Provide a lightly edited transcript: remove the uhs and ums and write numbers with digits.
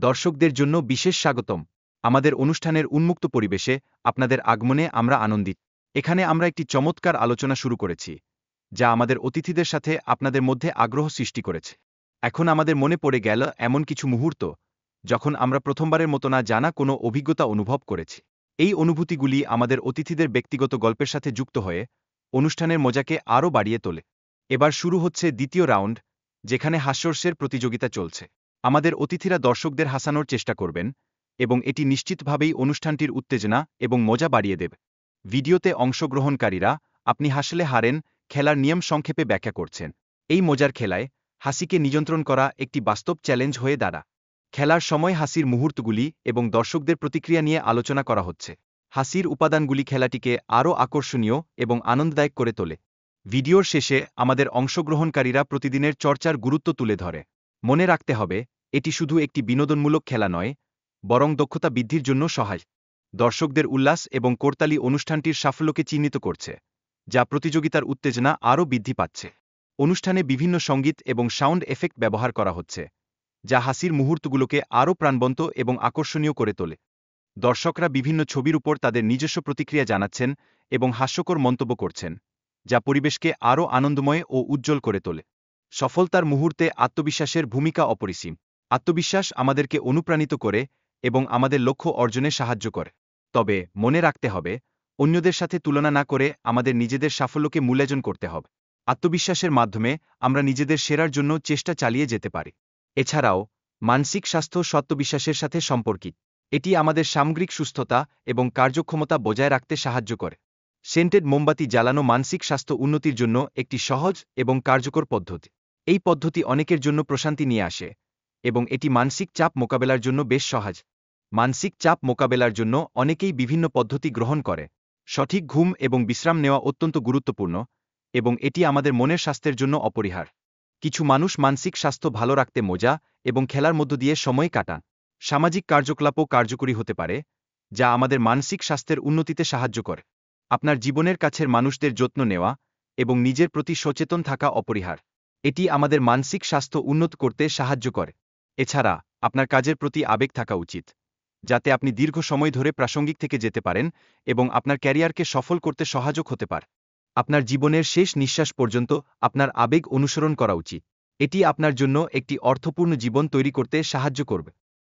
দর্শকদের জন্য বিশেষ স্বাগতম। আমাদের অনুষ্ঠানের উন্মুক্ত পরিবেশে আপনাদের আগমনে আমরা আনন্দিত। এখানে আমরা একটি চমৎকার আলোচনা শুরু করেছি, যা আমাদের অতিথিদের সাথে আপনাদের মধ্যে আগ্রহ সৃষ্টি করেছে। এখন আমাদের মনে পড়ে গেল এমন কিছু মুহূর্ত, যখন আমরা প্রথমবারের মতো না জানা কোনো অভিজ্ঞতা অনুভব করেছি। এই অনুভূতিগুলি আমাদের অতিথিদের ব্যক্তিগত গল্পের সাথে যুক্ত হয়ে অনুষ্ঠানের মজাকে আরও বাড়িয়ে তোলে। এবার শুরু হচ্ছে দ্বিতীয় রাউন্ড, যেখানে হাস্যরসের প্রতিযোগিতা চলছে। আমাদের অতিথিরা দর্শকদের হাসানোর চেষ্টা করবেন, এবং এটি নিশ্চিতভাবেই অনুষ্ঠানটির উত্তেজনা এবং মজা বাড়িয়ে দেবে। ভিডিওতে অংশগ্রহণকারীরা, আপনি হাসলে হারেন খেলার নিয়ম সংক্ষেপে ব্যাখ্যা করছেন। এই মজার খেলায় হাসিকে নিয়ন্ত্রণ করা একটি বাস্তব চ্যালেঞ্জ হয়ে দাঁড়ায়। খেলার সময় হাসির মুহূর্তগুলি এবং দর্শকদের প্রতিক্রিয়া নিয়ে আলোচনা করা হচ্ছে। হাসির উপাদানগুলি খেলাটিকে আরও আকর্ষণীয় এবং আনন্দদায়ক করে তোলে। ভিডিওর শেষে আমাদের অংশগ্রহণকারীরা প্রতিদিনের চর্চার গুরুত্ব তুলে ধরে। মনে রাখতে হবে, এটি শুধু একটি বিনোদনমূলক খেলা নয়, বরং দক্ষতা বৃদ্ধির জন্য সহায়ক। দর্শকদের উল্লাস এবং করতালি অনুষ্ঠানটির সাফল্যকে চিহ্নিত করছে, যা প্রতিযোগিতার উত্তেজনা আরও বৃদ্ধি পাচ্ছে। অনুষ্ঠানে বিভিন্ন সঙ্গীত এবং সাউন্ড এফেক্ট ব্যবহার করা হচ্ছে, যা হাসির মুহূর্তগুলোকে আরও প্রাণবন্ত এবং আকর্ষণীয় করে তোলে। দর্শকরা বিভিন্ন ছবির উপর তাদের নিজস্ব প্রতিক্রিয়া জানাচ্ছেন এবং হাস্যকর মন্তব্য করছেন, যা পরিবেশকে আরও আনন্দময় ও উজ্জ্বল করে তোলে। সফলতার মুহূর্তে আত্মবিশ্বাসের ভূমিকা অপরিসীম। আত্মবিশ্বাস আমাদেরকে অনুপ্রাণিত করে এবং আমাদের লক্ষ্য অর্জনে সাহায্য করে। তবে মনে রাখতে হবে, অন্যদের সাথে তুলনা না করে আমাদের নিজেদের সাফল্যকে মূল্যায়ন করতে হবে। আত্মবিশ্বাসের মাধ্যমে আমরা নিজেদের সেরার জন্য চেষ্টা চালিয়ে যেতে পারি। এছাড়াও, মানসিক স্বাস্থ্য আত্মবিশ্বাসের সাথে সম্পর্কিত। এটি আমাদের সামগ্রিক সুস্থতা এবং কার্যক্ষমতা বজায় রাখতে সাহায্য করে। সেন্টেড মোমবাতি জ্বালানো মানসিক স্বাস্থ্য উন্নতির জন্য একটি সহজ এবং কার্যকর পদ্ধতি। এই পদ্ধতি অনেকের জন্য প্রশান্তি নিয়ে আসে, এবং এটি মানসিক চাপ মোকাবেলার জন্য বেশ সহজ। মানসিক চাপ মোকাবেলার জন্য অনেকেই বিভিন্ন পদ্ধতি গ্রহণ করে। সঠিক ঘুম এবং বিশ্রাম নেওয়া অত্যন্ত গুরুত্বপূর্ণ, এবং এটি আমাদের মনের স্বাস্থ্যের জন্য অপরিহার্য। কিছু মানুষ মানসিক স্বাস্থ্য ভালো রাখতে মজা এবং খেলার মধ্য দিয়ে সময় কাটান। সামাজিক কার্যকলাপও কার্যকরী হতে পারে, যা আমাদের মানসিক স্বাস্থ্যের উন্নতিতে সাহায্য করে। আপনার জীবনের কাছের মানুষদের যত্ন নেওয়া এবং নিজের প্রতি সচেতন থাকা অপরিহার্য। এটি আমাদের মানসিক স্বাস্থ্য উন্নত করতে সাহায্য করে। এছাড়া, আপনার কাজের প্রতি আবেগ থাকা উচিত, যাতে আপনি দীর্ঘ সময় ধরে প্রাসঙ্গিক থেকে যেতে পারেন এবং আপনার ক্যারিয়ারকে সফল করতে সহায়ক হতে পারে। আপনার জীবনের শেষ নিঃশ্বাস পর্যন্ত আপনার আবেগ অনুসরণ করা উচিত। এটি আপনার জন্য একটি অর্থপূর্ণ জীবন তৈরি করতে সাহায্য করবে।